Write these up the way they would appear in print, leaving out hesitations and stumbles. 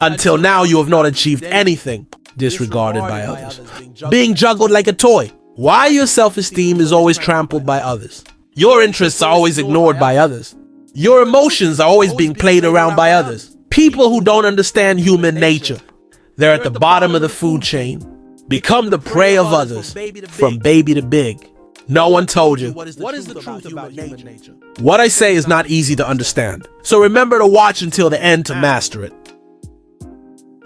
Until now, you have not achieved anything, disregarded by others, being juggled like a toy. Why your self-esteem is always trampled by others. Your interests are always ignored by others. Your emotions are always being played around by others. People who don't understand human nature. They're at the bottom of the food chain. Become the prey of others, from baby to big. No one told you. What is the truth about human nature? What I say is not easy to understand, so remember to watch until the end to master it.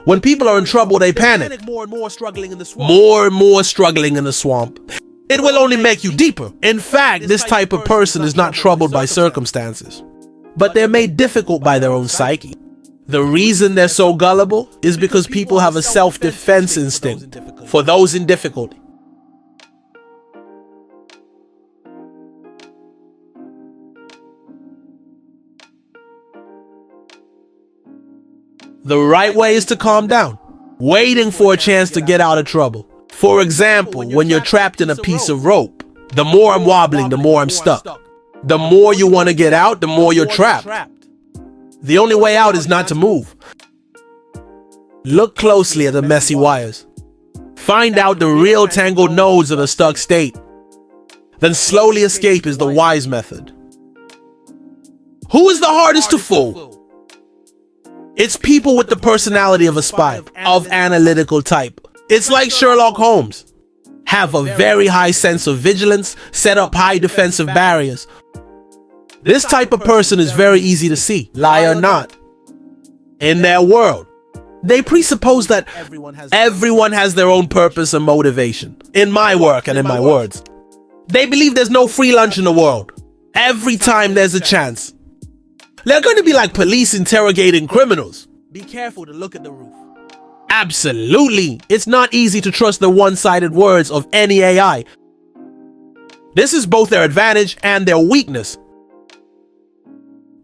When people are in trouble, they panic. More and more struggling in the swamp. It will only make you deeper. In fact, this type of person is not troubled by circumstances, but they're made difficult by their own psyche. The reason they're so gullible is because people have a self-defense instinct for those in difficulty. The right way is to calm down, waiting for a chance to get out of trouble. For example, when you're trapped in a piece of rope, the more I'm wobbling, the more I'm stuck. The more you want to get out, the more you're trapped. The only way out is not to move. Look closely at the messy wires. Find out the real tangled nodes of the stuck state. Then slowly escape is the wise method. Who is the hardest to fool? It's people with the personality of a spy, of analytical type. It's like Sherlock Holmes. Have a very high sense of vigilance, set up high defensive barriers. This type of person is very easy to see, lie or not. In their world, they presuppose that everyone has their own purpose and motivation. In my work and in my words, they believe there's no free lunch in the world. Every time there's a chance, they're going to be like police interrogating criminals. Be careful to look at the roof. Absolutely, it's not easy to trust the one-sided words of any AI. This is both their advantage and their weakness.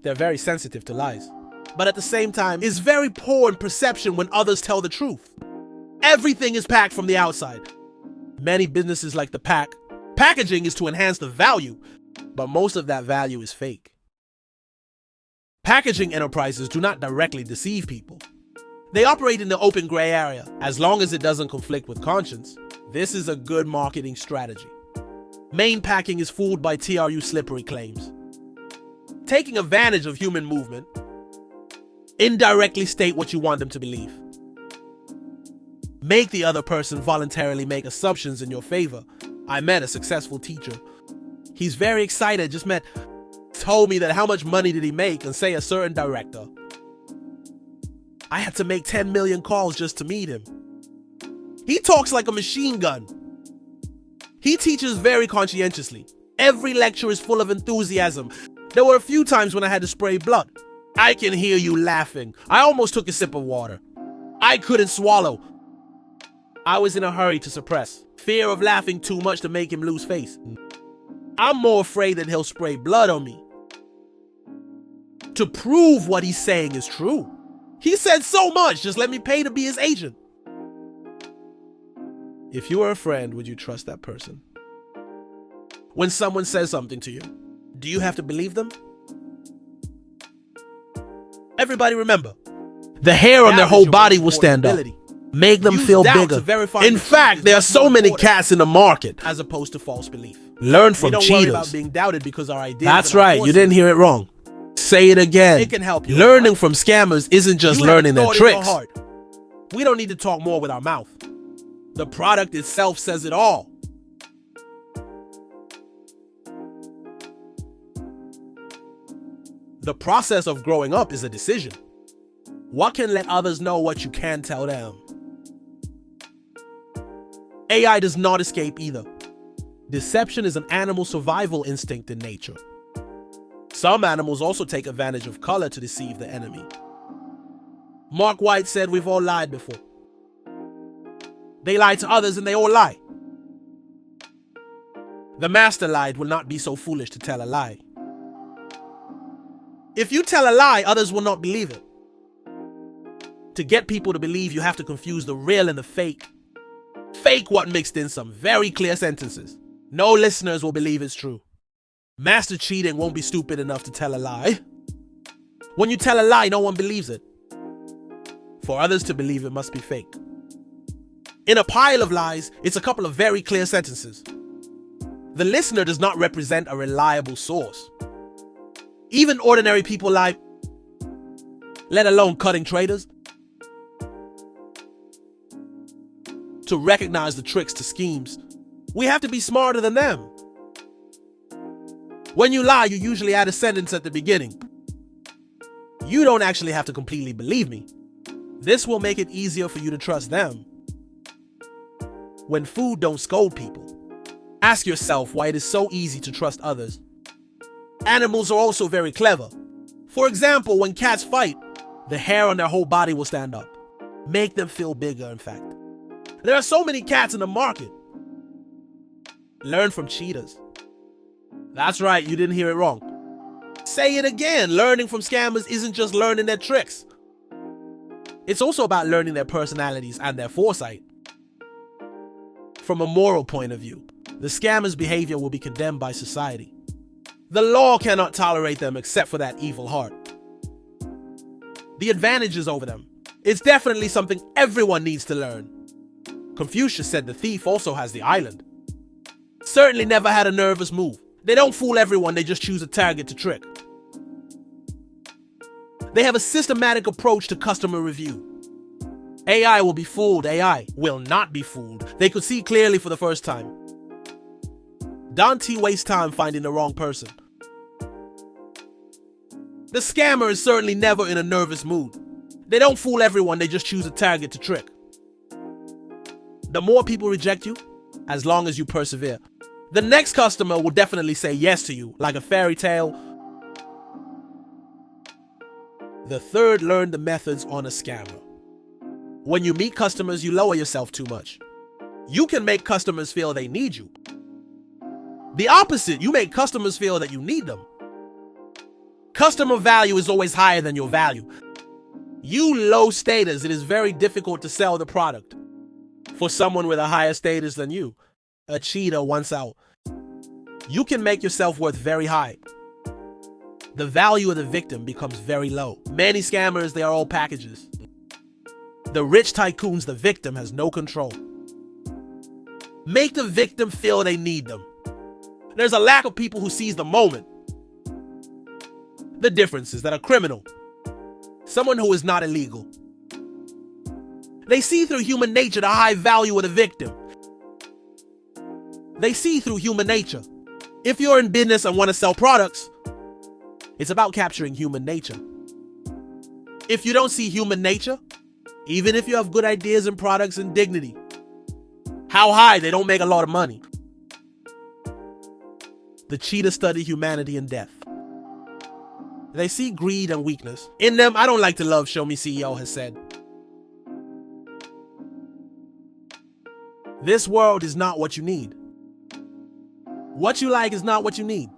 They're very sensitive to lies, but at the same time, is very poor in perception when others tell the truth. Everything is packed from the outside. Many businesses like the packaging is to enhance the value, but most of that value is fake. Packaging enterprises do not directly deceive people. They operate in the open gray area, as long as it doesn't conflict with conscience. This is a good marketing strategy. Main packing is fooled by TRU slippery claims. Taking advantage of human movement, indirectly state what you want them to believe. Make the other person voluntarily make assumptions in your favor. I met a successful teacher. He's very excited, told me that how much money did he make and say a certain director. I had to make 10 million calls just to meet him. He talks like a machine gun. He teaches very conscientiously. Every lecture is full of enthusiasm. There were a few times when I had to spray blood. I can hear you laughing. I almost took a sip of water. I couldn't swallow. I was in a hurry to suppress. Fear of laughing too much to make him lose face. I'm more afraid that he'll spray blood on me to prove what he's saying is true. He said so much, just let me pay to be his agent. If you were a friend, would you trust that person? When someone says something to you, do you have to believe them? Everybody remember, the hair on their whole body will stand up. Make them feel bigger. In fact, there are so many cats in the market. As opposed to false belief. Learn from cheaters. We don't worry about being doubted because our ideas. That's right, you didn't hear it wrong. Say it again. It can help you. Learning from scammers isn't just learning their tricks. We don't need to talk more with our mouth. The product itself says it all. The process of growing up is a decision. What can let others know what you can tell them? AI does not escape either. Deception is an animal survival instinct in nature. Some animals also take advantage of color to deceive the enemy. Mark White said we've all lied before. They lie to others and they all lie. The master lied will not be so foolish to tell a lie. If you tell a lie, others will not believe it. To get people to believe, you have to confuse the real and the fake. Fake what mixed in some very clear sentences. No listeners will believe it's true. Master cheating won't be stupid enough to tell a lie. When you tell a lie, no one believes it. For others to believe it must be fake. In a pile of lies, it's a couple of very clear sentences. The listener does not represent a reliable source. Even ordinary people lie, let alone cutting traders. To recognize the tricks to schemes, we have to be smarter than them. When you lie, you usually add a sentence at the beginning. You don't actually have to completely believe me. This will make it easier for you to trust them. When food don't scold people, ask yourself why it is so easy to trust others. Animals are also very clever. For example, when cats fight, the hair on their whole body will stand up. Make them feel bigger, in fact. There are so many cats in the market. Learn from cheaters. That's right, you didn't hear it wrong. Say it again, learning from scammers isn't just learning their tricks. It's also about learning their personalities and their foresight. From a moral point of view, the scammers' behavior will be condemned by society. The law cannot tolerate them except for that evil heart. The advantages over them. It's definitely something everyone needs to learn. Confucius said the thief also has the island. Certainly never had a nervous move. They don't fool everyone, they just choose a target to trick. They have a systematic approach to customer review. AI will be fooled, AI will not be fooled. They could see clearly for the first time. Don't waste time finding the wrong person. The scammer is certainly never in a nervous mood. They don't fool everyone, they just choose a target to trick. The more people reject you, as long as you persevere, the next customer will definitely say yes to you, like a fairy tale. The third, learn the methods on a scammer. When you meet customers, you lower yourself too much. You can make customers feel they need you. The opposite, you make customers feel that you need them. Customer value is always higher than your value. You low status, it is very difficult to sell the product. For someone with a higher status than you, a cheater once out, you can make your self-worth very high. The value of the victim becomes very low. Many scammers, they are all packages. The rich tycoons, the victim has no control. Make the victim feel they need them. There's a lack of people who seize the moment. The difference is that a criminal, someone who is not illegal, they see through human nature the high value of the victim. They see through human nature. If you're in business and want to sell products, it's about capturing human nature. If you don't see human nature, even if you have good ideas and products and dignity, how high, they don't make a lot of money. The cheaters study humanity and death. They see greed and weakness. In them, I don't like to love, Show Me CEO has said. This world is not what you need. What you like is not what you need.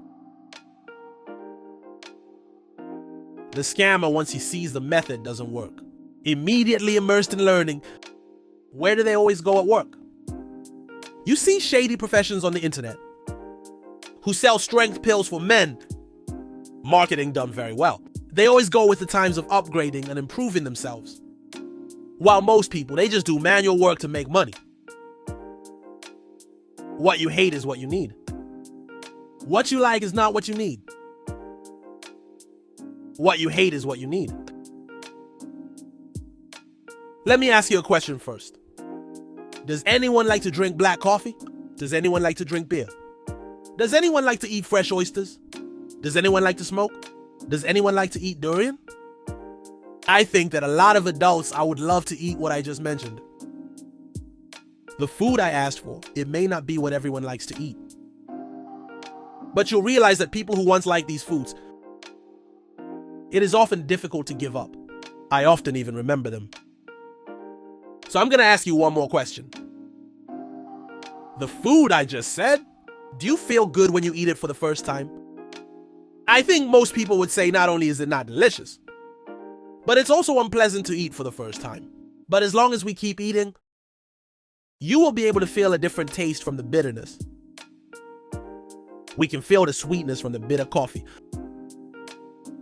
The scammer, once he sees the method doesn't work, immediately immersed in learning, where do they always go at work? You see shady professions on the internet who sell strength pills for men. Marketing done very well. They always go with the times of upgrading and improving themselves. While most people, they just do manual work to make money. What you hate is what you need. What you like is not what you need. What you hate is what you need. Let me ask you a question first. Does anyone like to drink black coffee? Does anyone like to drink beer? Does anyone like to eat fresh oysters? Does anyone like to smoke? Does anyone like to eat durian? I think that a lot of adults, I would love to eat what I just mentioned. The food I asked for, it may not be what everyone likes to eat. But you'll realize that people who once liked these foods, it is often difficult to give up. I often even remember them. So I'm going to ask you one more question. The food I just said, do you feel good when you eat it for the first time? I think most people would say not only is it not delicious, but it's also unpleasant to eat for the first time. But as long as we keep eating, you will be able to feel a different taste from the bitterness. We can feel the sweetness from the bitter coffee,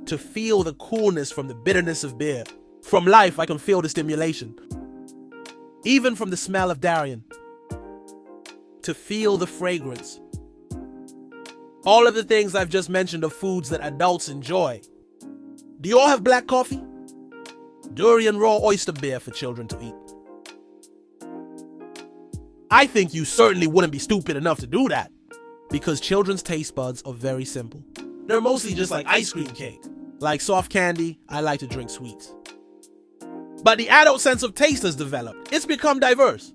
to feel the coolness from the bitterness of beer. From life, I can feel the stimulation. Even from the smell of durian. To feel the fragrance. All of the things I've just mentioned are foods that adults enjoy. Do you all have black coffee? Durian raw oyster beer for children to eat. I think you certainly wouldn't be stupid enough to do that. Because children's taste buds are very simple. They're mostly just like ice cream cake. Like soft candy, I like to drink sweets. But the adult sense of taste has developed. It's become diverse.